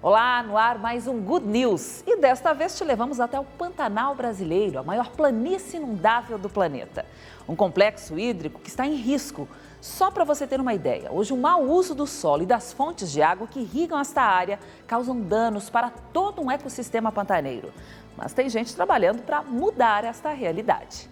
Olá, no ar mais um Good News. E desta vez te levamos até o Pantanal Brasileiro, a maior planície inundável do planeta. Um complexo hídrico que está em risco. Só para você ter uma ideia, hoje o mau uso do solo e das fontes de água que irrigam esta área causam danos para todo um ecossistema pantaneiro. Mas tem gente trabalhando para mudar esta realidade.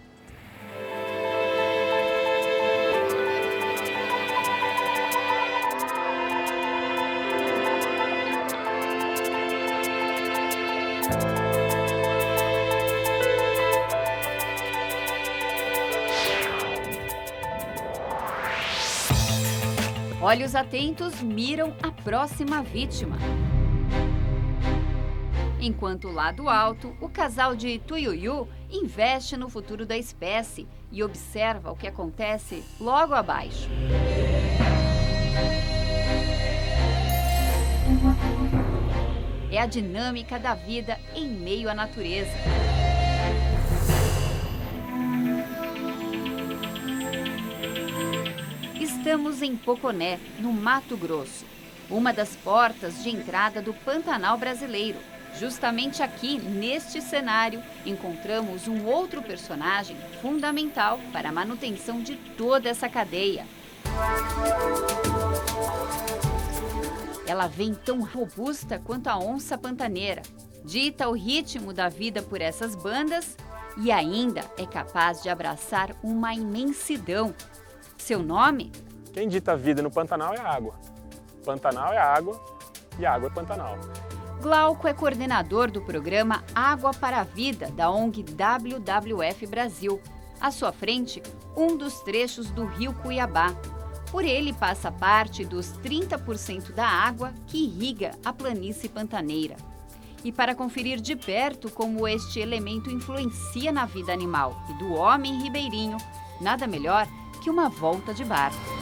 Olhos atentos miram a próxima vítima. Enquanto lá do alto, o casal de Tuiuiu investe no futuro da espécie e observa o que acontece logo abaixo. É a dinâmica da vida em meio à natureza. Estamos em Poconé, no Mato Grosso, uma das portas de entrada do Pantanal brasileiro. Justamente aqui, neste cenário, encontramos um outro personagem fundamental para a manutenção de toda essa cadeia. Ela vem tão robusta quanto a onça pantaneira, dita o ritmo da vida por essas bandas e ainda é capaz de abraçar uma imensidão. Seu nome? Quem dita a vida no Pantanal é a água. Pantanal é água e água é Pantanal. Glauco é coordenador do programa Água para a Vida, da ONG WWF Brasil. À sua frente, um dos trechos do rio Cuiabá. Por ele passa parte dos 30% da água que irriga a planície pantaneira. E para conferir de perto como este elemento influencia na vida animal e do homem ribeirinho, nada melhor que uma volta de barco.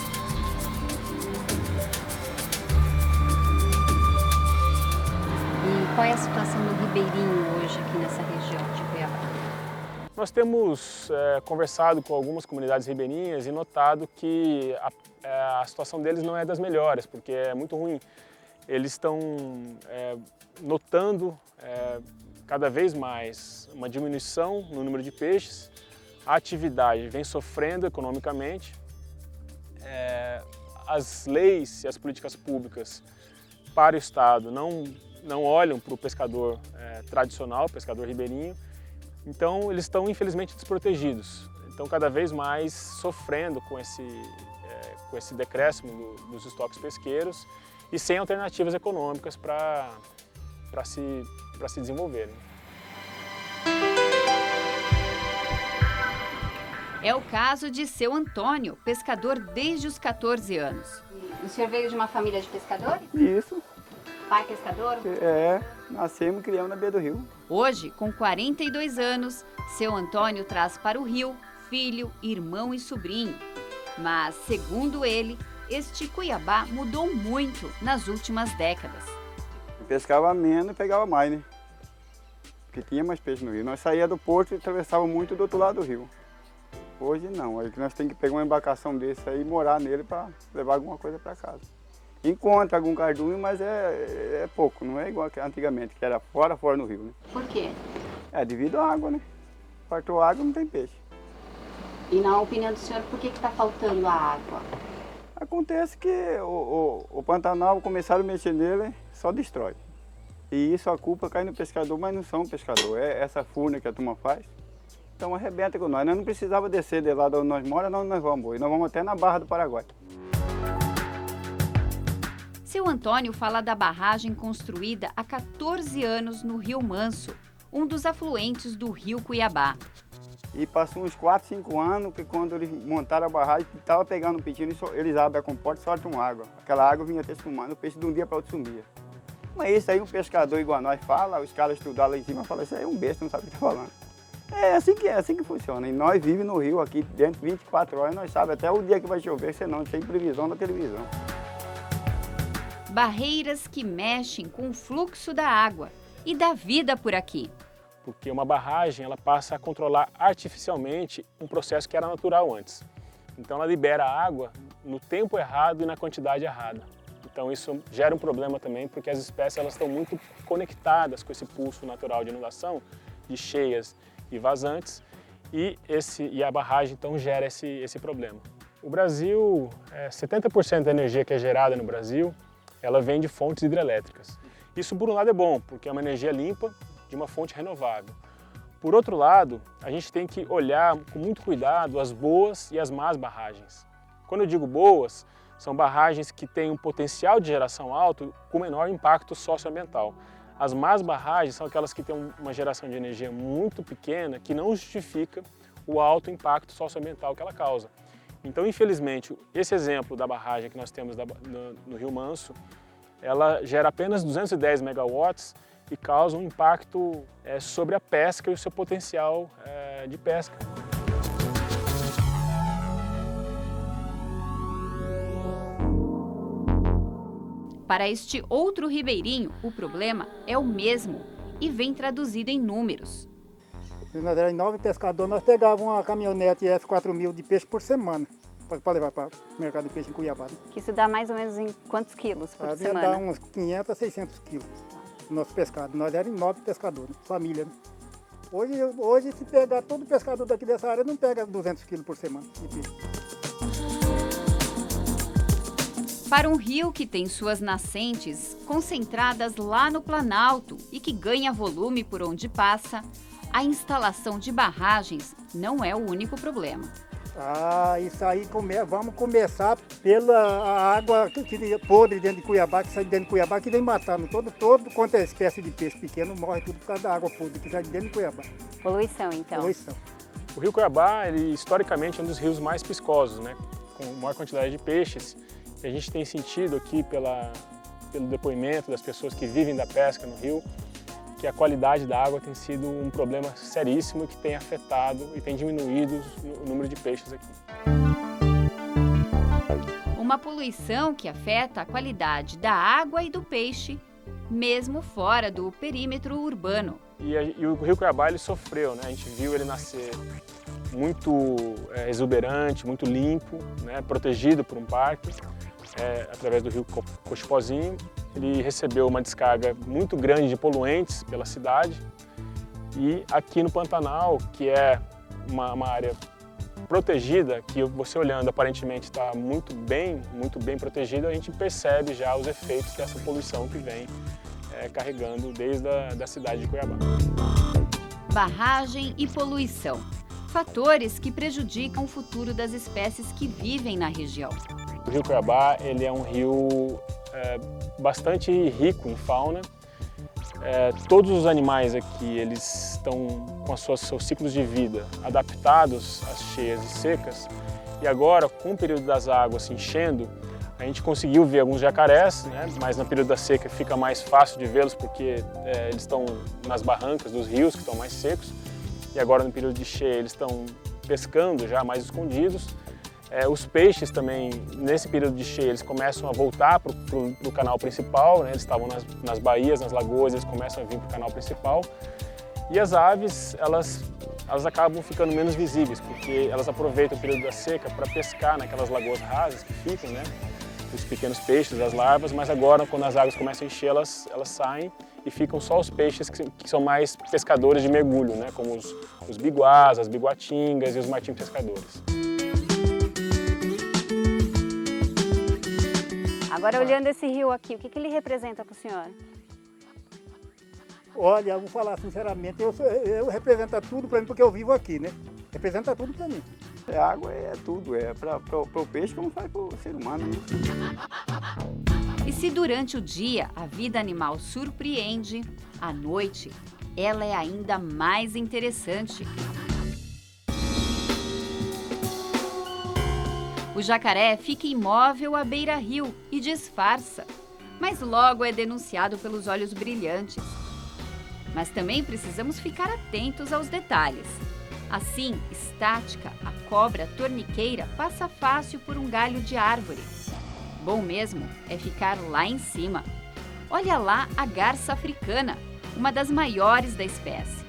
Qual é a situação do ribeirinho hoje aqui nessa região de Cuiabá? Nós temos conversado com algumas comunidades ribeirinhas e notado que a situação deles não é das melhores, porque é muito ruim. Eles estão notando cada vez mais uma diminuição no número de peixes, a atividade vem sofrendo economicamente, as leis e as políticas públicas para o Estado não olham para o pescador tradicional, pescador ribeirinho, então eles estão infelizmente desprotegidos, então cada vez mais sofrendo com esse decréscimo dos estoques pesqueiros e sem alternativas econômicas para se desenvolverem. É o caso de seu Antônio, pescador desde os 14 anos. O senhor veio de uma família de pescadores? Isso. Pai pescador? Nascemos e criamos na beira do rio. Hoje, com 42 anos, seu Antônio traz para o rio filho, irmão e sobrinho. Mas, segundo ele, este Cuiabá mudou muito nas últimas décadas. Eu pescava menos e pegava mais, né? Porque tinha mais peixe no rio. Nós saíamos do porto e atravessávamos muito do outro lado do rio. Hoje não, aí nós temos que pegar uma embarcação desse aí e morar nele para levar alguma coisa para casa. Encontra algum cardume, mas é pouco, não é igual que antigamente, que era fora no rio, né? Por quê? Devido à água, né? Faltou água, não tem peixe. E na opinião do senhor, por que está faltando a água? Acontece que o Pantanal, começaram a mexer nele, só destrói. E isso a culpa cai no pescador, mas não são pescador, é essa furna que a turma faz. Então arrebenta com nós. Nós não precisava descer de lá de onde nós moramos, nós vamos. E nós vamos até na Barra do Paraguai. Seu Antônio fala da barragem construída há 14 anos no Rio Manso, um dos afluentes do rio Cuiabá. E passou uns 4, 5 anos que quando eles montaram a barragem, estava pegando um pitinho, eles abrem a comporta e soltam água. Aquela água vinha até espumando, o peixe de um dia para outro sumia. Mas isso aí um pescador igual a nós fala, os caras estudaram lá em cima, falam, isso aí é um besta, não sabe o que está falando. É assim que funciona. E nós vivemos no rio aqui dentro 24 horas, nós sabemos até o dia que vai chover, senão tem previsão na televisão. Barreiras que mexem com o fluxo da água e da vida por aqui. Porque uma barragem ela passa a controlar artificialmente um processo que era natural antes. Então ela libera a água no tempo errado e na quantidade errada. Então isso gera um problema também, porque as espécies elas estão muito conectadas com esse pulso natural de inundação, de cheias e vazantes, e a barragem então gera esse problema. O Brasil, 70% da energia que é gerada no Brasil, ela vem de fontes hidrelétricas. Isso por um lado é bom, porque é uma energia limpa de uma fonte renovável. Por outro lado, a gente tem que olhar com muito cuidado as boas e as más barragens. Quando eu digo boas, são barragens que têm um potencial de geração alto com menor impacto socioambiental. As más barragens são aquelas que têm uma geração de energia muito pequena que não justifica o alto impacto socioambiental que ela causa. Então, infelizmente, esse exemplo da barragem que nós temos no Rio Manso, ela gera apenas 210 megawatts e causa um impacto sobre a pesca e o seu potencial de pesca. Para este outro ribeirinho, o problema é o mesmo e vem traduzido em números. Nós éramos 9 pescadores, nós pegávamos uma caminhonete F4000 de peixe por semana para levar para o mercado de peixe em Cuiabá. Que isso dá mais ou menos em quantos quilos por semana? Dá uns 500 a 600 quilos nosso pescado. Nós éramos 9 pescadores, família. Né? Hoje, se pegar todo pescador daqui dessa área, não pega 200 quilos por semana de peixe. Para um rio que tem suas nascentes concentradas lá no Planalto e que ganha volume por onde passa, a instalação de barragens não é o único problema. Isso aí, vamos começar pela água podre dentro de Cuiabá, que sai de dentro de Cuiabá, que vem matando todo quanto é espécie de peixe pequeno, morre tudo por causa da água podre que sai de dentro de Cuiabá. Poluição, então. Poluição. O rio Cuiabá, ele historicamente é um dos rios mais piscosos, né? Com maior quantidade de peixes. E a gente tem sentido aqui pelo depoimento das pessoas que vivem da pesca no rio, que a qualidade da água tem sido um problema seríssimo que tem afetado e tem diminuído o número de peixes aqui. Uma poluição que afeta a qualidade da água e do peixe, mesmo fora do perímetro urbano. E o rio Cuiabá ele sofreu, né? A gente viu ele nascer muito exuberante, muito limpo, né? Protegido por um parque, através do rio Cochipozinho. Ele recebeu uma descarga muito grande de poluentes pela cidade e aqui no Pantanal, que é uma área protegida, que você olhando aparentemente está muito bem protegida, a gente percebe já os efeitos dessa poluição que vem carregando desde a cidade de Cuiabá. Barragem e poluição, fatores que prejudicam o futuro das espécies que vivem na região. O rio Cuiabá ele é um rio bastante rico em fauna. Todos os animais aqui eles estão com seus ciclos de vida adaptados às cheias e secas. E agora, com o período das águas se enchendo, a gente conseguiu ver alguns jacarés, né? Mas no período da seca fica mais fácil de vê-los porque eles estão nas barrancas dos rios que estão mais secos. E agora no período de cheia eles estão pescando já mais escondidos. Os peixes também, nesse período de cheia, eles começam a voltar para o canal principal, né? Eles estavam nas baías, nas lagoas, eles começam a vir para o canal principal. E as aves, elas acabam ficando menos visíveis, porque elas aproveitam o período da seca para pescar naquelas lagoas rasas que ficam, né? Os pequenos peixes, as larvas, mas agora, quando as águas começam a encher, elas saem e ficam só os peixes que são mais pescadores de mergulho, né? Como os biguás, as biguatingas e os martim pescadores. Agora, olhando esse rio aqui, o que ele representa para o senhor? Olha, vou falar sinceramente, eu representa tudo para mim, porque eu vivo aqui, né? Representa tudo para mim. A água é tudo, para o peixe como faz para o ser humano. Né? E se durante o dia a vida animal surpreende, à noite ela é ainda mais interessante. O jacaré fica imóvel à beira-rio e disfarça, mas logo é denunciado pelos olhos brilhantes. Mas também precisamos ficar atentos aos detalhes. Assim, estática, a cobra torniqueira passa fácil por um galho de árvore. Bom mesmo é ficar lá em cima. Olha lá a garça africana, uma das maiores da espécie.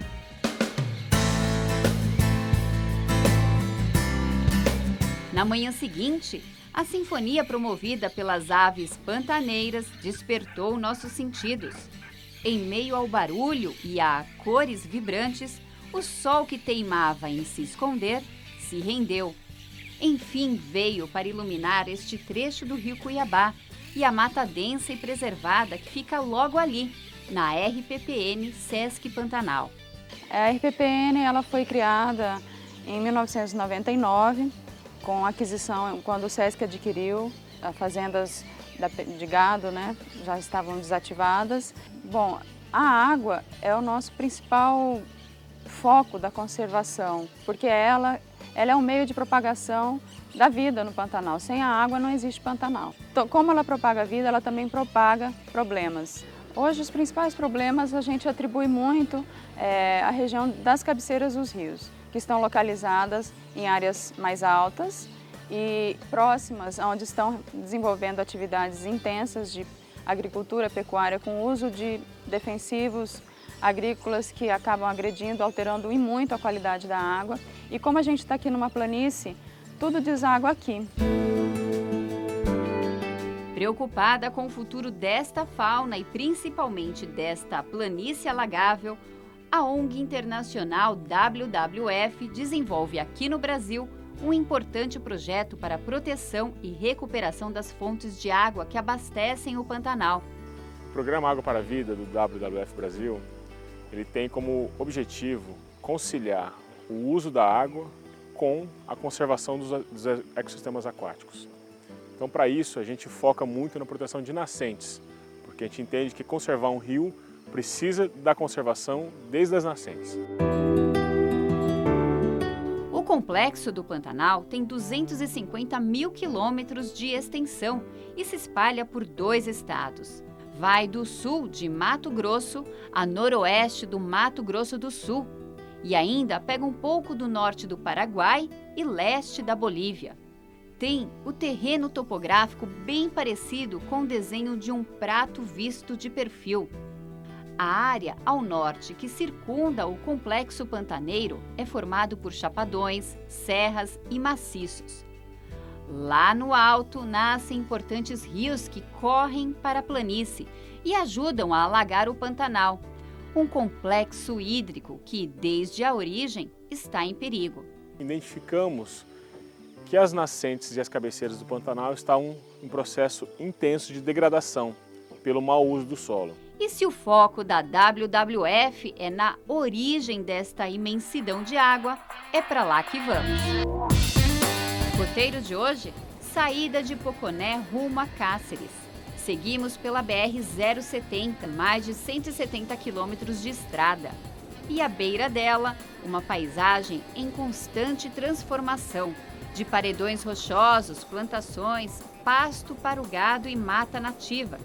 Na manhã seguinte, A sinfonia promovida pelas aves pantaneiras despertou nossos sentidos. Em meio ao barulho e a cores vibrantes, o sol que teimava em se esconder se rendeu. Enfim veio para iluminar este trecho do rio Cuiabá e a mata densa e preservada que fica logo ali, na RPPN Sesc Pantanal. A RPPN ela foi criada em 1999, com a aquisição, quando o Sesc adquiriu as fazendas de gado, né, já estavam desativadas. Bom, a água é o nosso principal foco da conservação, porque ela é um meio de propagação da vida no Pantanal. Sem a água não existe Pantanal. Então, como ela propaga a vida, ela também propaga problemas. Hoje, os principais problemas a gente atribui muito à região das cabeceiras dos rios, que estão localizadas em áreas mais altas e próximas, onde estão desenvolvendo atividades intensas de agricultura, pecuária, com uso de defensivos agrícolas que acabam agredindo, alterando e muito a qualidade da água. E como a gente está aqui numa planície, tudo deságua aqui. Preocupada com o futuro desta fauna e principalmente desta planície alagável, a ONG internacional WWF desenvolve aqui no Brasil um importante projeto para a proteção e recuperação das fontes de água que abastecem o Pantanal. O Programa Água para a Vida do WWF Brasil, ele tem como objetivo conciliar o uso da água com a conservação dos ecossistemas aquáticos. Então, para isso, a gente foca muito na proteção de nascentes, porque a gente entende que conservar um rio precisa da conservação desde as nascentes. O complexo do Pantanal tem 250 mil quilômetros de extensão e se espalha por 2 estados. Vai do sul de Mato Grosso a noroeste do Mato Grosso do Sul e ainda pega um pouco do norte do Paraguai e leste da Bolívia. Tem o terreno topográfico bem parecido com o desenho de um prato visto de perfil. A área ao norte que circunda o complexo pantaneiro é formado por chapadões, serras e maciços. Lá no alto nascem importantes rios que correm para a planície e ajudam a alagar o Pantanal, um complexo hídrico que, desde a origem, está em perigo. Identificamos que as nascentes e as cabeceiras do Pantanal estão em processo intenso de degradação pelo mau uso do solo. E se o foco da WWF é na origem desta imensidão de água, é para lá que vamos. Roteiro de hoje, saída de Poconé rumo a Cáceres. Seguimos pela BR-070, mais de 170 quilômetros de estrada. E à beira dela, uma paisagem em constante transformação, de paredões rochosos, plantações, pasto para o gado e mata nativa,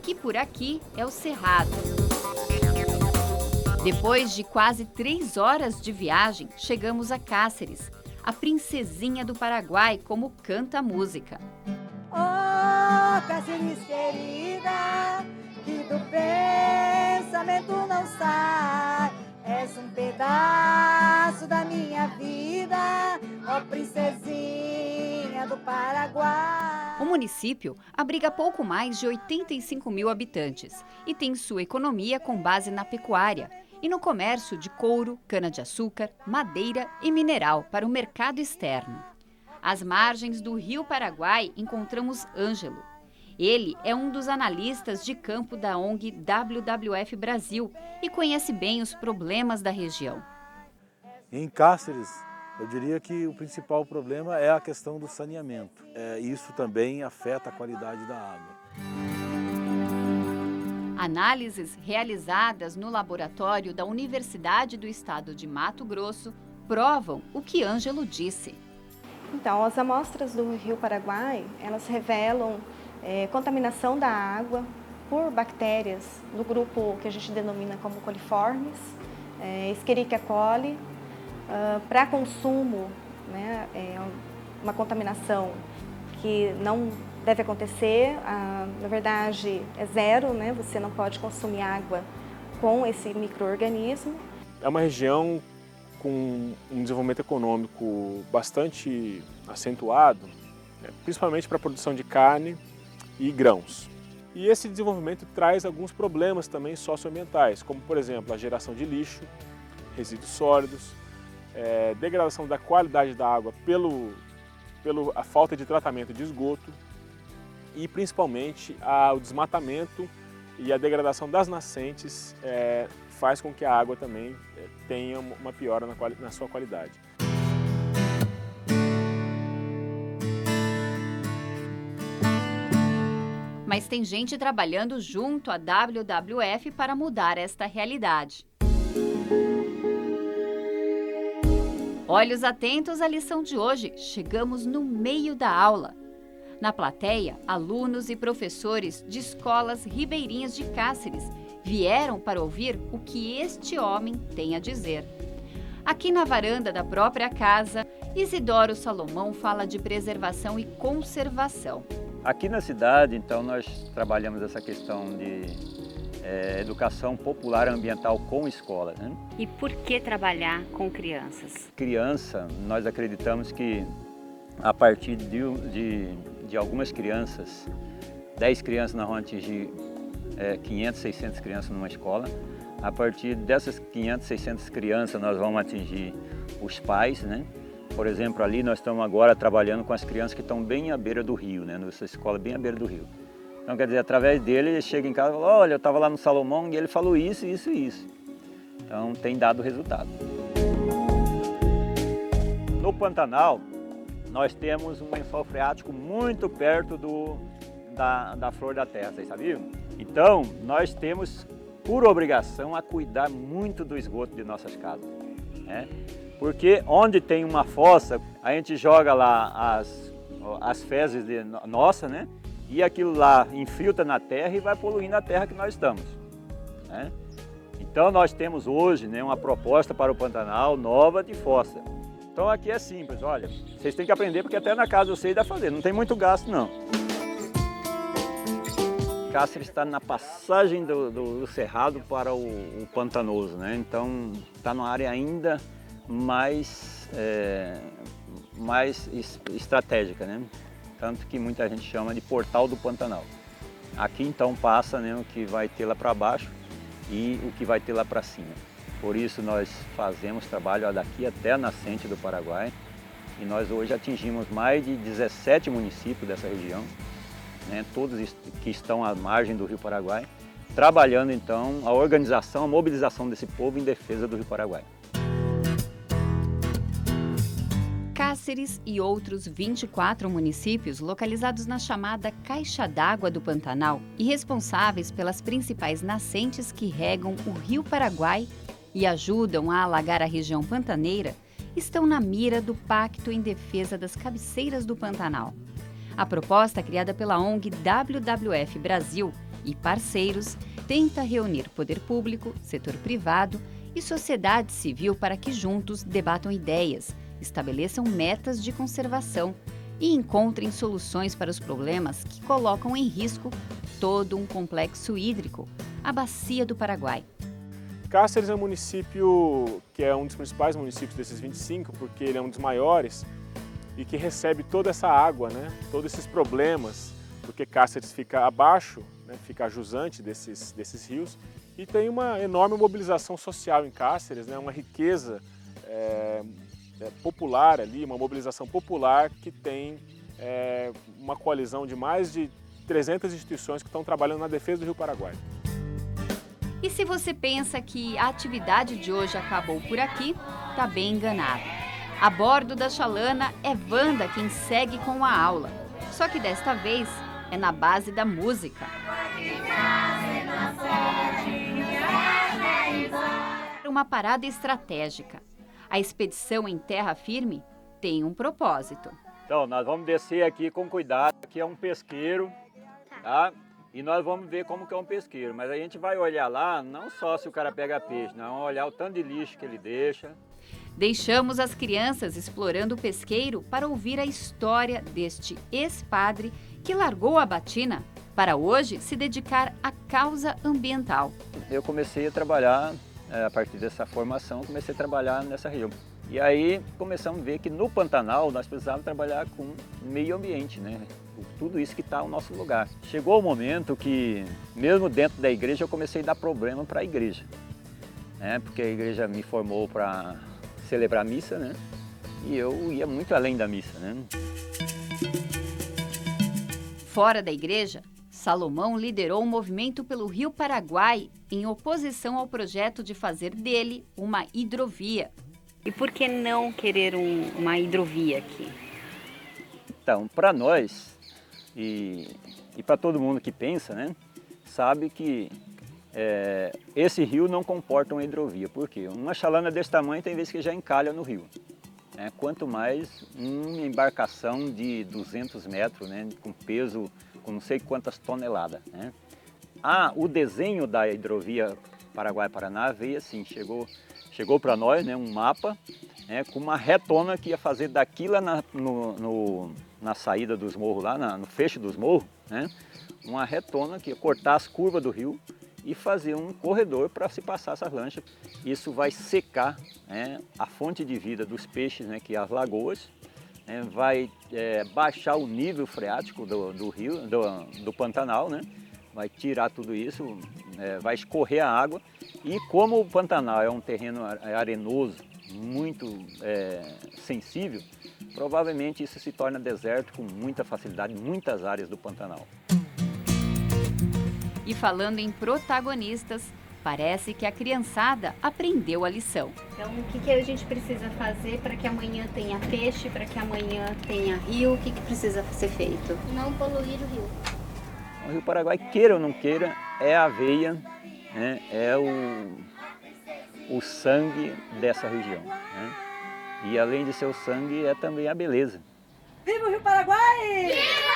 que por aqui é o Cerrado. Depois de quase 3 horas de viagem, chegamos a Cáceres, a princesinha do Paraguai, como canta a música. Oh, Cáceres querida, que do pensamento não sai, és um pedaço da minha vida, ó princesinha do Paraguai. O município abriga pouco mais de 85 mil habitantes e tem sua economia com base na pecuária e no comércio de couro, cana-de-açúcar, madeira e mineral para o mercado externo. Às margens do Rio Paraguai encontramos Ângelo. Ele é um dos analistas de campo da ONG WWF Brasil e conhece bem os problemas da região. Em Cáceres, eu diria que o principal problema é a questão do saneamento. Isso também afeta a qualidade da água. Análises realizadas no laboratório da Universidade do Estado de Mato Grosso provam o que Ângelo disse. Então, as amostras do Rio Paraguai, elas revelam contaminação da água por bactérias do grupo que a gente denomina como coliformes, Escherichia coli, para consumo, né, uma contaminação que não deve acontecer, na verdade é zero, né, você não pode consumir água com esse micro-organismo. É uma região com um desenvolvimento econômico bastante acentuado principalmente para a produção de carne e grãos. E esse desenvolvimento traz alguns problemas também socioambientais, como por exemplo a geração de lixo, resíduos sólidos, degradação da qualidade da água pela falta de tratamento de esgoto e principalmente o desmatamento e a degradação das nascentes faz com que a água também tenha uma piora na sua qualidade. Mas tem gente trabalhando junto à WWF para mudar esta realidade. Olhos atentos à lição de hoje, chegamos no meio da aula. Na plateia, alunos e professores de escolas ribeirinhas de Cáceres vieram para ouvir o que este homem tem a dizer. Aqui na varanda da própria casa, Isidoro Salomão fala de preservação e conservação. Aqui na cidade, então, nós trabalhamos essa questão de educação popular ambiental com escola, né? E por que trabalhar com crianças? Criança, nós acreditamos que a partir de algumas crianças, 10 crianças nós vamos atingir 500, 600 crianças numa escola. A partir dessas 500, 600 crianças nós vamos atingir os pais, né? Por exemplo, ali nós estamos agora trabalhando com as crianças que estão bem à beira do rio, né? Nessa escola bem à beira do rio. Então, quer dizer, através dele, ele chega em casa e fala, olha, eu estava lá no Salomão e ele falou isso, isso e isso. Então, tem dado resultado. No Pantanal, nós temos um lençol freático muito perto da flor da terra, vocês sabiam? Então, nós temos, por obrigação, a cuidar muito do esgoto de nossas casas, né? Porque onde tem uma fossa, a gente joga lá as fezes nossa, né? E aquilo lá infiltra na terra e vai poluindo a terra que nós estamos, né? Então nós temos hoje, né, uma proposta para o Pantanal nova de fossa. Então aqui é simples, olha, vocês têm que aprender porque até na casa vocês dá fazer, não tem muito gasto não. Cáceres está na passagem do Cerrado para o Pantanoso, né? Então está numa área ainda mais estratégica, né? Tanto que muita gente chama de Portal do Pantanal. Aqui então passa, né, o que vai ter lá para baixo e o que vai ter lá para cima. Por isso nós fazemos trabalho daqui até a nascente do Paraguai e nós hoje atingimos mais de 17 municípios dessa região, né, todos que estão à margem do Rio Paraguai, trabalhando então a organização, a mobilização desse povo em defesa do Rio Paraguai. Cáceres e outros 24 municípios localizados na chamada Caixa d'Água do Pantanal e responsáveis pelas principais nascentes que regam o Rio Paraguai e ajudam a alagar a região pantaneira, estão na mira do Pacto em Defesa das Cabeceiras do Pantanal. A proposta, criada pela ONG WWF Brasil e parceiros, tenta reunir poder público, setor privado e sociedade civil para que juntos debatam ideias, estabeleçam metas de conservação e encontrem soluções para os problemas que colocam em risco todo um complexo hídrico, a Bacia do Paraguai. Cáceres é um município que é um dos principais municípios desses 25, porque ele é um dos maiores e que recebe toda essa água, né? Todos esses problemas, porque Cáceres fica abaixo, né? Fica jusante desses rios e tem uma enorme mobilização social em Cáceres, né? Uma riqueza popular ali, uma mobilização popular que tem uma coalizão de mais de 300 instituições que estão trabalhando na defesa do Rio Paraguai. E se você pensa que a atividade de hoje acabou por aqui, está bem enganado. A bordo da Chalana é Wanda quem segue com a aula, só que desta vez é na base da música. Uma parada estratégica. A expedição em terra firme tem um propósito. Então, nós vamos descer aqui com cuidado. Aqui é um pesqueiro, tá? E nós vamos ver como que é um pesqueiro. Mas a gente vai olhar lá, não só se o cara pega peixe, não, olhar o tanto de lixo que ele deixa. Deixamos as crianças explorando o pesqueiro para ouvir a história deste ex-padre que largou a batina para hoje se dedicar à causa ambiental. Eu comecei a trabalhar, a partir dessa formação, comecei a trabalhar nessa região. E aí começamos a ver que no Pantanal nós precisávamos trabalhar com meio ambiente, né? Tudo isso que está ao nosso lugar. Chegou o momento que, mesmo dentro da igreja, eu comecei a dar problema para a igreja. Né? Porque a igreja me formou para celebrar a missa, né? E eu ia muito além da missa, né? Fora da igreja, Salomão liderou um movimento pelo Rio Paraguai em oposição ao projeto de fazer dele uma hidrovia. E por que não querer uma hidrovia aqui? Então, para nós e para todo mundo que pensa, né, sabe que esse rio não comporta uma hidrovia. Por quê? Uma chalana desse tamanho tem vezes que já encalha no rio. Né? Quanto mais uma embarcação de 200 metros, né, com peso, com não sei quantas toneladas. Né? O desenho da hidrovia Paraguai-Paraná veio assim, chegou para nós, né, um mapa, né, com uma retona que ia fazer daqui lá na saída dos morros, lá no fecho dos morros, né, uma retona que ia cortar as curvas do rio e fazer um corredor para se passar essas lanchas. Isso vai secar, né, a fonte de vida dos peixes, né, que é as lagoas, né, vai baixar o nível freático do rio, do Pantanal, né, vai tirar tudo isso, vai escorrer a água. E como o Pantanal é um terreno arenoso, muito sensível, provavelmente isso se torna deserto com muita facilidade em muitas áreas do Pantanal. E falando em protagonistas, parece que a criançada aprendeu a lição. Então, o que a gente precisa fazer para que amanhã tenha peixe, para que amanhã tenha rio? O que precisa ser feito? Não poluir o rio. O Rio Paraguai, queira ou não queira, é a veia, né, é o sangue dessa região. Né? E além de ser o sangue, é também a beleza. Viva o Rio Paraguai! Viva!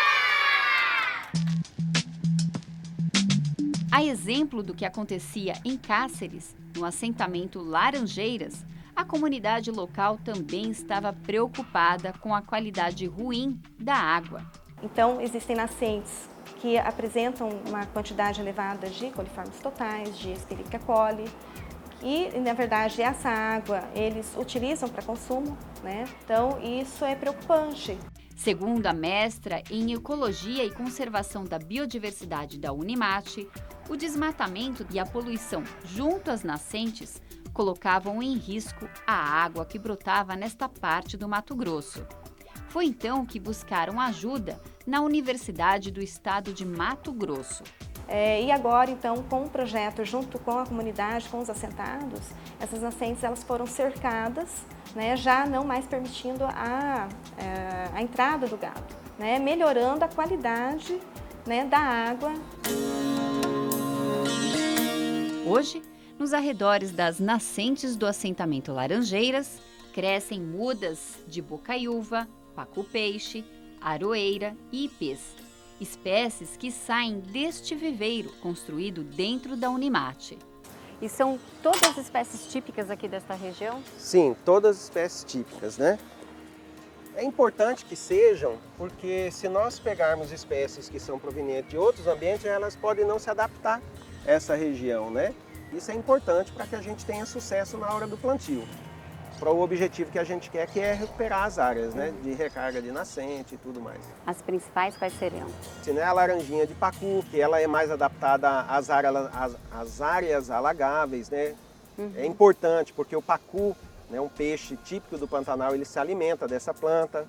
A exemplo do que acontecia em Cáceres, no assentamento Laranjeiras, a comunidade local também estava preocupada com a qualidade ruim da água. Então, existem nascentes que apresentam uma quantidade elevada de coliformes totais, de Escherichia coli, e, na verdade, essa água eles utilizam para consumo, né? Então, isso é preocupante. Segundo a mestra em Ecologia e Conservação da Biodiversidade da Unimate, o desmatamento e a poluição junto às nascentes colocavam em risco a água que brotava nesta parte do Mato Grosso. Foi então que buscaram ajuda na Universidade do Estado de Mato Grosso. E agora, então, com o projeto, junto com a comunidade, com os assentados, essas nascentes elas foram cercadas, né, já não mais permitindo a entrada do gado, né, melhorando a qualidade, né, da água. Hoje, nos arredores das nascentes do assentamento Laranjeiras, crescem mudas de bocaiúva, pacu-peixe, aroeira e ipês, espécies que saem deste viveiro construído dentro da Unimate. E são todas as espécies típicas aqui desta região? Sim, todas as espécies típicas, né? É importante que sejam, porque se nós pegarmos espécies que são provenientes de outros ambientes, elas podem não se adaptar a essa região, né? Isso é importante para que a gente tenha sucesso na hora do plantio, para o objetivo que a gente quer, que é recuperar as áreas, né, de recarga de nascente e tudo mais. As principais quais seriam? A laranjinha de pacu, que ela é mais adaptada às áreas alagáveis, né? É importante porque o pacu, né, um peixe típico do Pantanal, ele se alimenta dessa planta.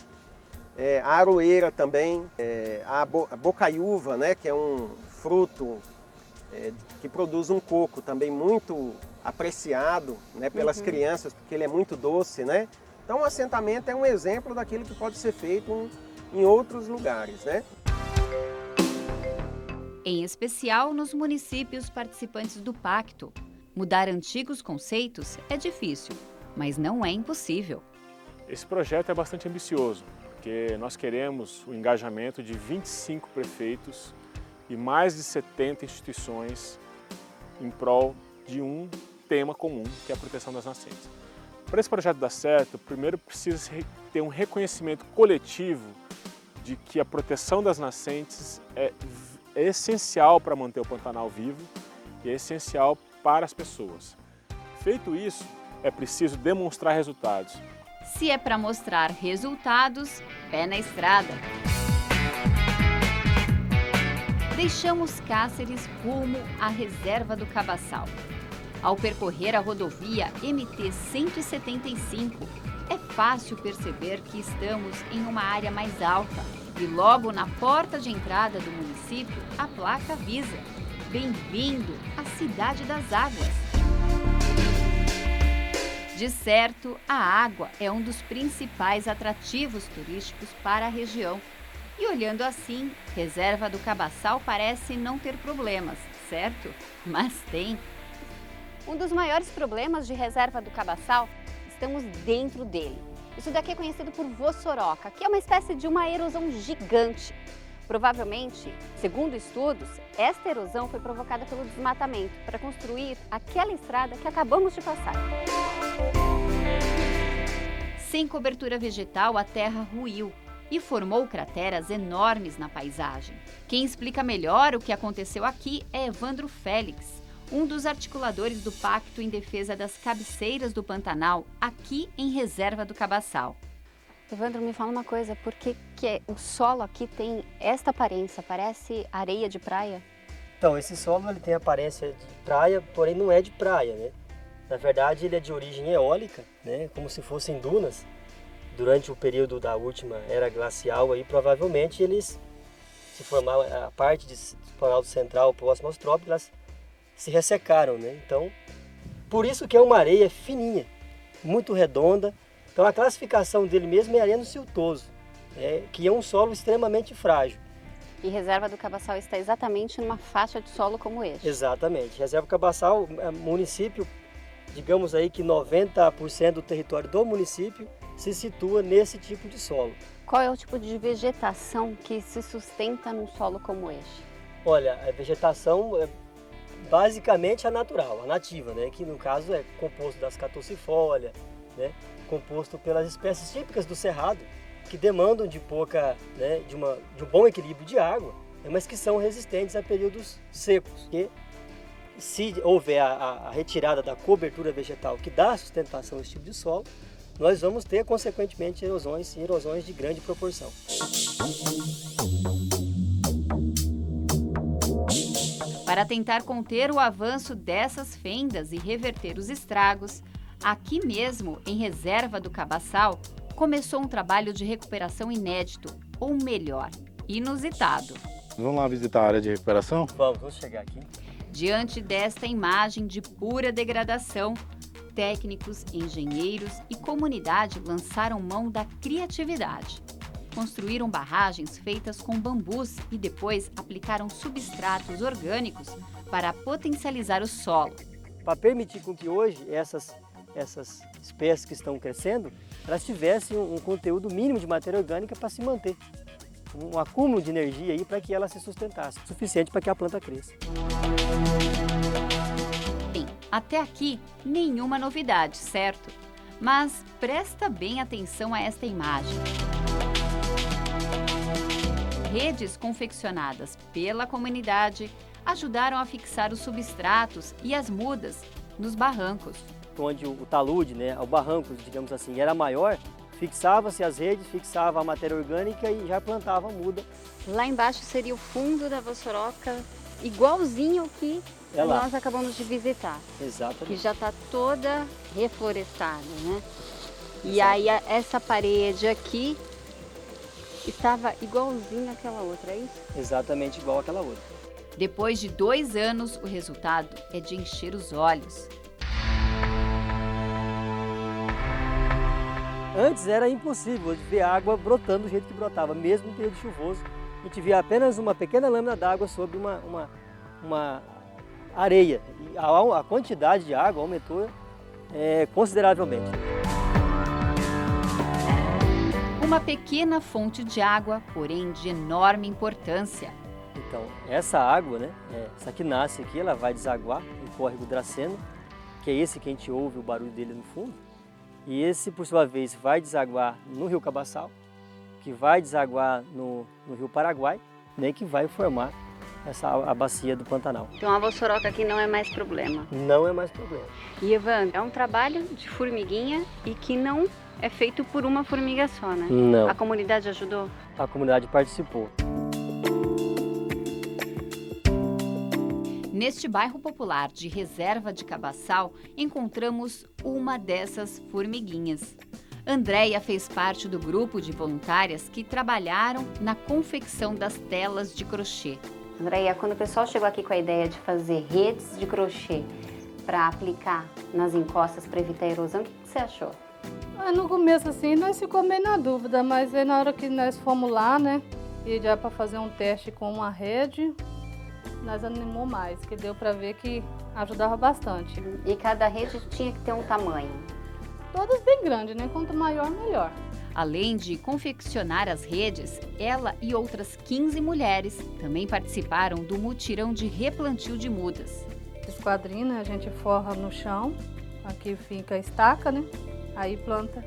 A aroeira também, a bocaiúva, né, que é um fruto que produz um coco também muito apreciado, né, pelas crianças, porque ele é muito doce, né? Então o assentamento é um exemplo daquilo que pode ser feito em outros lugares, né? Em especial nos municípios participantes do pacto. Mudar antigos conceitos é difícil, mas não é impossível. Esse projeto é bastante ambicioso, porque nós queremos o engajamento de 25 prefeitos e mais de 70 instituições em prol de um tema comum, que é a proteção das nascentes. Para esse projeto dar certo, primeiro precisa ter um reconhecimento coletivo de que a proteção das nascentes é essencial para manter o Pantanal vivo e é essencial para as pessoas. Feito isso, é preciso demonstrar resultados. Se é para mostrar resultados, pé na estrada. Deixamos Cáceres rumo à reserva do Cabaçal. Ao percorrer a rodovia MT-175, é fácil perceber que estamos em uma área mais alta e logo na porta de entrada do município a placa avisa: Bem-vindo à Cidade das Águas. De certo, a água é um dos principais atrativos turísticos para a região. E olhando assim, Reserva do Cabaçal parece não ter problemas, certo? Mas tem. Um dos maiores problemas de Reserva do Cabaçal, estamos dentro dele. Isso daqui é conhecido por vossoroca, que é uma espécie de uma erosão gigante. Provavelmente, segundo estudos, esta erosão foi provocada pelo desmatamento para construir aquela estrada que acabamos de passar. Sem cobertura vegetal, a terra ruiu e formou crateras enormes na paisagem. Quem explica melhor o que aconteceu aqui é Evandro Félix, um dos articuladores do Pacto em Defesa das Cabeceiras do Pantanal, aqui em Reserva do Cabaçal. Evandro, me fala uma coisa, por que o solo aqui tem esta aparência? Parece areia de praia? Então, esse solo ele tem aparência de praia, porém não é de praia, né? Na verdade, ele é de origem eólica, né? Como se fossem dunas. Durante o período da última era glacial, aí, provavelmente eles se formaram, a parte de Planalto Central próximo aos trópicos, elas se ressecaram, né? Então, por isso que é uma areia fininha, muito redonda. Então a classificação dele mesmo é areno-siltoso, né? Que é um solo extremamente frágil. E Reserva do Cabaçal está exatamente numa faixa de solo como este? Exatamente. Reserva do Cabaçal é um município, digamos aí que 90% do território do município se situa nesse tipo de solo. Qual é o tipo de vegetação que se sustenta num solo como este? Olha, a vegetação é basicamente a natural, a nativa, né? Que no caso é composto das catorcifólia, né? Composto pelas espécies típicas do cerrado, que demandam de pouca, né? de um bom equilíbrio de água, né? Mas que são resistentes a períodos secos. E se houver a retirada da cobertura vegetal que dá sustentação a esse tipo de solo, nós vamos ter, consequentemente, erosões de grande proporção. Para tentar conter o avanço dessas fendas e reverter os estragos, aqui mesmo, em Reserva do Cabaçal, começou um trabalho de recuperação inédito, ou melhor, inusitado. Vamos lá visitar a área de recuperação? Vamos chegar aqui. Diante desta imagem de pura degradação, técnicos, engenheiros e comunidade lançaram mão da criatividade. Construíram barragens feitas com bambus e depois aplicaram substratos orgânicos para potencializar o solo. Para permitir com que hoje essas espécies que estão crescendo, elas tivessem um conteúdo mínimo de matéria orgânica para se manter. Um acúmulo de energia aí para que ela se sustentasse, suficiente para que a planta cresça. Bem, até aqui nenhuma novidade, certo? Mas presta bem atenção a esta imagem. Redes confeccionadas pela comunidade ajudaram a fixar os substratos e as mudas nos barrancos. Onde o talude, né, o barranco, digamos assim, era maior, fixava-se as redes, fixava a matéria orgânica e já plantava a muda. Lá embaixo seria o fundo da vossoroca, igualzinho ao que nós acabamos de visitar. Exatamente. Que já está toda reflorestada, né? E aí essa parede aqui estava igualzinho àquela outra, é isso? Exatamente igual àquela outra. Depois de 2 anos, o resultado é de encher os olhos. Antes era impossível ver água brotando do jeito que brotava, mesmo no período chuvoso. A gente via apenas uma pequena lâmina d'água sobre uma areia. E a quantidade de água aumentou consideravelmente. Uma pequena fonte de água, porém de enorme importância. Então, essa água, né, essa que nasce aqui, ela vai desaguar no córrego Draceno, que é esse que a gente ouve o barulho dele no fundo. E esse, por sua vez, vai desaguar no Rio Cabaçal, que vai desaguar no Rio Paraguai, né, que vai formar a bacia do Pantanal. Então a vossoroca aqui não é mais problema? Não é mais problema. E Ivan, é um trabalho de formiguinha e que não é feito por uma formiga só, né? Não. A comunidade ajudou? A comunidade participou. Neste bairro popular de Reserva de Cabaçal, encontramos uma dessas formiguinhas. Andréia fez parte do grupo de voluntárias que trabalharam na confecção das telas de crochê. Andréia, quando o pessoal chegou aqui com a ideia de fazer redes de crochê para aplicar nas encostas para evitar a erosão, o que você achou? No começo, assim, nós ficamos meio na dúvida, mas aí na hora que nós fomos lá, né, e já para fazer um teste com uma rede, nós animou mais, que deu para ver que ajudava bastante. E cada rede tinha que ter um tamanho? Todas bem grandes, né? Quanto maior, melhor. Além de confeccionar as redes, ela e outras 15 mulheres também participaram do mutirão de replantio de mudas. Esquadrina, a gente forra no chão, aqui fica a estaca, né? Aí planta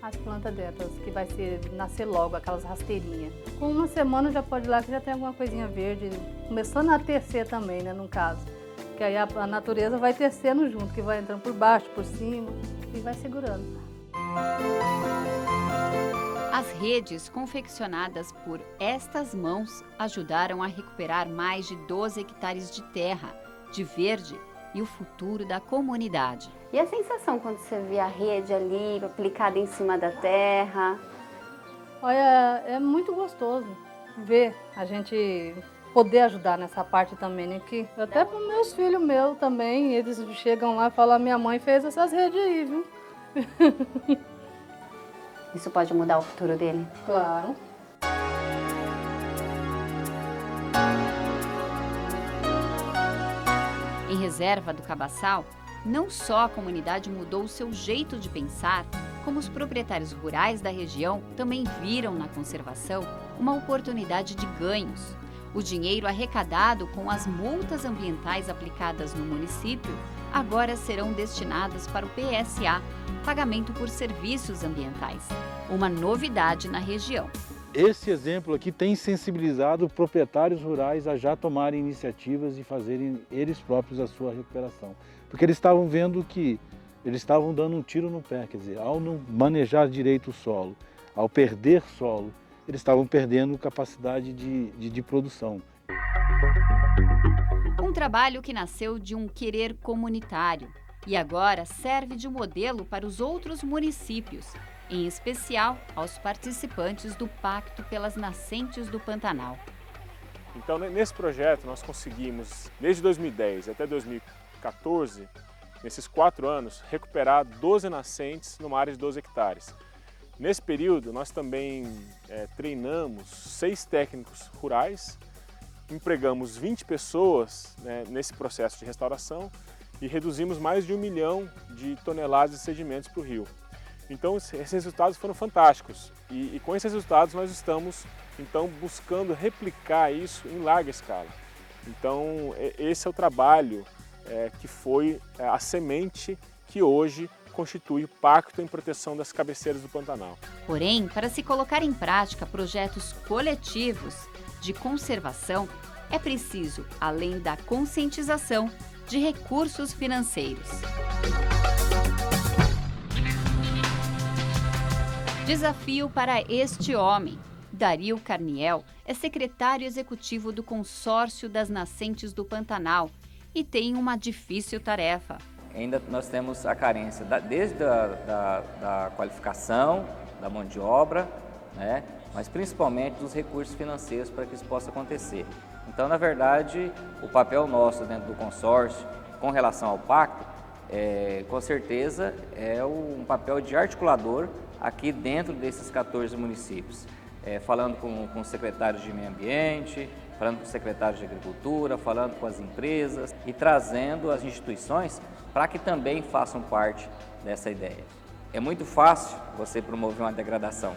as plantas delas, que vai nascer logo, aquelas rasteirinhas. Com uma semana já pode ir lá que já tem alguma coisinha verde, começando a tecer também, né, no caso. Que aí a natureza vai tecendo junto, que vai entrando por baixo, por cima e vai segurando. As redes confeccionadas por estas mãos ajudaram a recuperar mais de 12 hectares de terra, de verde e o futuro da comunidade. E a sensação quando você vê a rede ali aplicada em cima da terra? Olha, é muito gostoso ver a gente poder ajudar nessa parte também, né? Que até para os meus filhos meus também, eles chegam lá e falam, minha mãe fez essas redes aí, viu? Isso pode mudar o futuro dele? Claro. Em Reserva do Cabaçal, não só a comunidade mudou o seu jeito de pensar, como os proprietários rurais da região também viram na conservação uma oportunidade de ganhos. O dinheiro arrecadado com as multas ambientais aplicadas no município agora serão destinados para o PSA, Pagamento por Serviços Ambientais, uma novidade na região. Esse exemplo aqui tem sensibilizado proprietários rurais a já tomarem iniciativas e fazerem eles próprios a sua recuperação. Porque eles estavam vendo que eles estavam dando um tiro no pé, quer dizer, ao não manejar direito o solo, ao perder solo, eles estavam perdendo capacidade de produção. Um trabalho que nasceu de um querer comunitário e agora serve de modelo para os outros municípios, em especial aos participantes do Pacto pelas Nascentes do Pantanal. Então, nesse projeto, nós conseguimos, desde 2010 até 2014, nesses 4 anos, recuperar 12 nascentes numa área de 12 hectares. Nesse período, nós também treinamos 6 técnicos rurais, empregamos 20 pessoas nesse processo de restauração e reduzimos mais de 1 milhão de toneladas de sedimentos para o rio. Então, esses resultados foram fantásticos e com esses resultados nós estamos então buscando replicar isso em larga escala. Então, esse é o trabalho que foi a semente que hoje constitui o Pacto em Proteção das Cabeceiras do Pantanal. Porém, para se colocar em prática projetos coletivos de conservação, é preciso, além da conscientização, de recursos financeiros. Desafio para este homem. Dario Carniel é secretário executivo do Consórcio das Nascentes do Pantanal e tem uma difícil tarefa. Ainda nós temos a carência desde da qualificação, da mão de obra, né? Mas principalmente dos recursos financeiros para que isso possa acontecer. Então, na verdade, o papel nosso dentro do consórcio com relação ao pacto, com certeza, é um papel de articulador aqui dentro desses 14 municípios. Falando com os secretários de meio ambiente, falando com os secretários de agricultura, falando com as empresas e trazendo as instituições para que também façam parte dessa ideia. É muito fácil você promover uma degradação.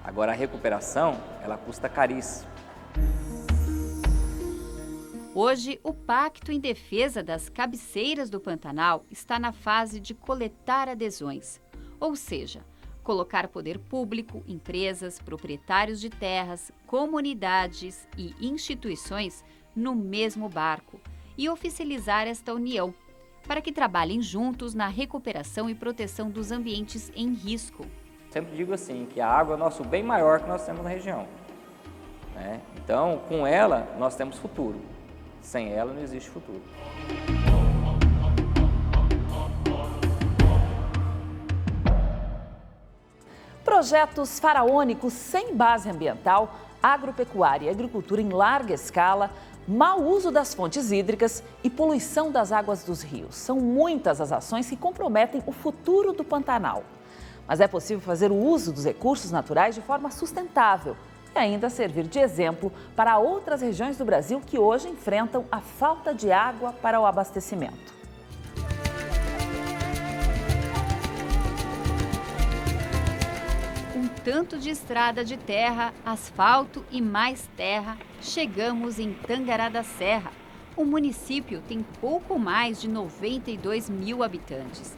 Agora, a recuperação, ela custa caríssimo. Hoje, o Pacto em Defesa das Cabeceiras do Pantanal está na fase de coletar adesões, ou seja, colocar poder público, empresas, proprietários de terras, comunidades e instituições no mesmo barco e oficializar esta união, para que trabalhem juntos na recuperação e proteção dos ambientes em risco. Sempre digo assim, que a água é o nosso bem maior que nós temos na região, né? Então, com ela, nós temos futuro. Sem ela, não existe futuro. Projetos faraônicos sem base ambiental, agropecuária e agricultura em larga escala, mau uso das fontes hídricas e poluição das águas dos rios. São muitas as ações que comprometem o futuro do Pantanal. Mas é possível fazer o uso dos recursos naturais de forma sustentável e ainda servir de exemplo para outras regiões do Brasil que hoje enfrentam a falta de água para o abastecimento. Tanto de estrada de terra, asfalto e mais terra, chegamos em Tangará da Serra. O município tem pouco mais de 92 mil habitantes.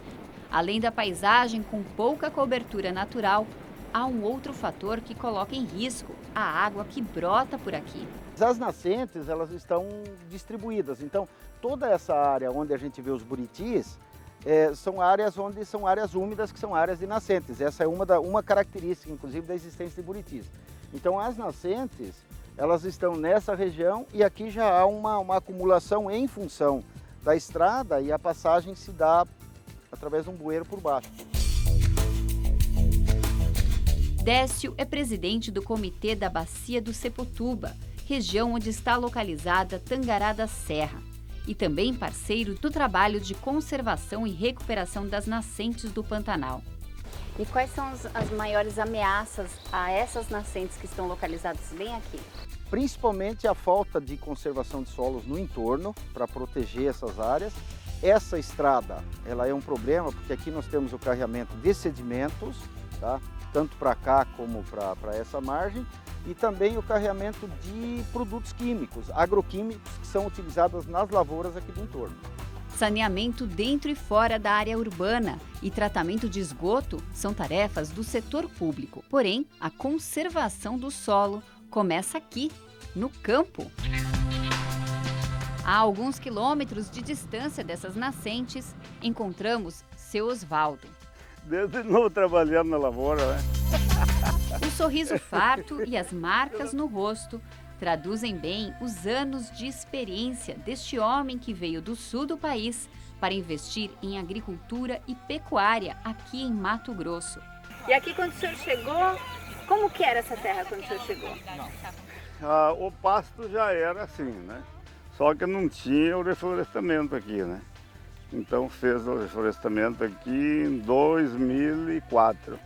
Além da paisagem com pouca cobertura natural, há um outro fator que coloca em risco a água que brota por aqui. As nascentes, elas estão distribuídas, então toda essa área onde a gente vê os buritis, são áreas úmidas, que são áreas de nascentes. Essa é uma característica, inclusive, da existência de buritis. Então, as nascentes, elas estão nessa região e aqui já há uma acumulação em função da estrada e a passagem se dá através de um bueiro por baixo. Décio é presidente do Comitê da Bacia do Sepotuba, região onde está localizada Tangará da Serra, e também parceiro do trabalho de conservação e recuperação das nascentes do Pantanal. E quais são as maiores ameaças a essas nascentes que estão localizadas bem aqui? Principalmente a falta de conservação de solos no entorno, para proteger essas áreas. Essa estrada, ela é um problema, porque aqui nós temos o carregamento de sedimentos, tá? Tanto para cá como para essa margem, e também o carregamento de produtos químicos, agroquímicos, que são utilizados nas lavouras aqui do entorno. Saneamento dentro e fora da área urbana e tratamento de esgoto são tarefas do setor público. Porém, a conservação do solo começa aqui, no campo. A alguns quilômetros de distância dessas nascentes, encontramos seu Osvaldo. Desde novo trabalhando na lavoura, né? O sorriso farto e as marcas no rosto traduzem bem os anos de experiência deste homem que veio do sul do país para investir em agricultura e pecuária aqui em Mato Grosso. E aqui quando o senhor chegou, como que era essa terra quando o senhor chegou? O pasto já era assim, né? Só que não tinha o reflorestamento aqui, né? Então fez o reflorestamento aqui em 2004.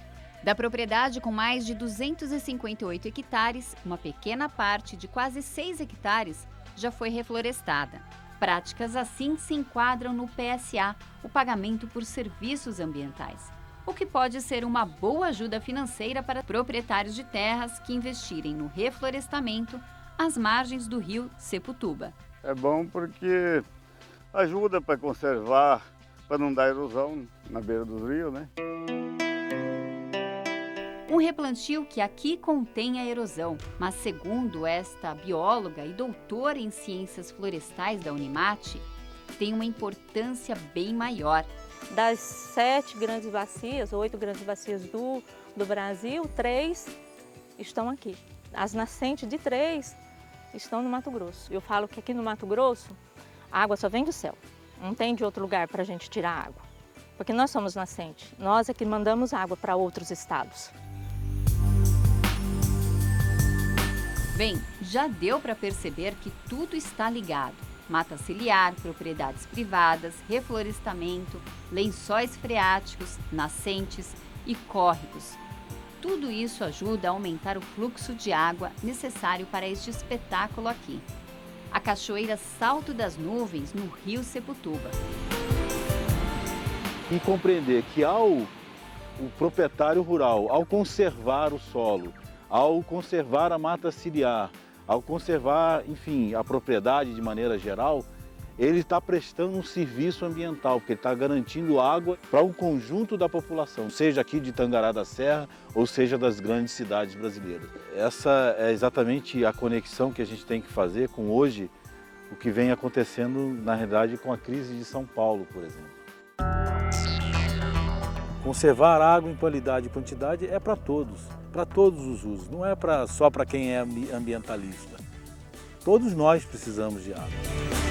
Da propriedade com mais de 258 hectares, uma pequena parte de quase 6 hectares já foi reflorestada. Práticas assim se enquadram no PSA, o pagamento por serviços ambientais, o que pode ser uma boa ajuda financeira para proprietários de terras que investirem no reflorestamento às margens do rio Sepotuba. É bom porque ajuda para conservar, para não dar erosão na beira dos rios, né? Um replantio que aqui contém a erosão, mas segundo esta bióloga e doutora em ciências florestais da Unimate, tem uma importância bem maior. Das 7 grandes bacias, 8 grandes bacias do Brasil, 3 estão aqui. As nascentes de 3 estão no Mato Grosso. Eu falo que aqui no Mato Grosso, a água só vem do céu. Não tem de outro lugar para a gente tirar água. Porque nós somos nascente. Nós é que mandamos água para outros estados. Bem, já deu para perceber que tudo está ligado. Mata ciliar, propriedades privadas, reflorestamento, lençóis freáticos, nascentes e córregos. Tudo isso ajuda a aumentar o fluxo de água necessário para este espetáculo aqui. A Cachoeira Salto das Nuvens, no rio Sepotuba. E compreender que o proprietário rural, ao conservar o solo, ao conservar a mata ciliar, ao conservar, enfim, a propriedade de maneira geral, ele está prestando um serviço ambiental, porque ele está garantindo água para um conjunto da população, seja aqui de Tangará da Serra ou seja das grandes cidades brasileiras. Essa é exatamente a conexão que a gente tem que fazer com hoje, o que vem acontecendo, na realidade, com a crise de São Paulo, por exemplo. Conservar água em qualidade e quantidade é para todos os usos, não é só para quem é ambientalista. Todos nós precisamos de água.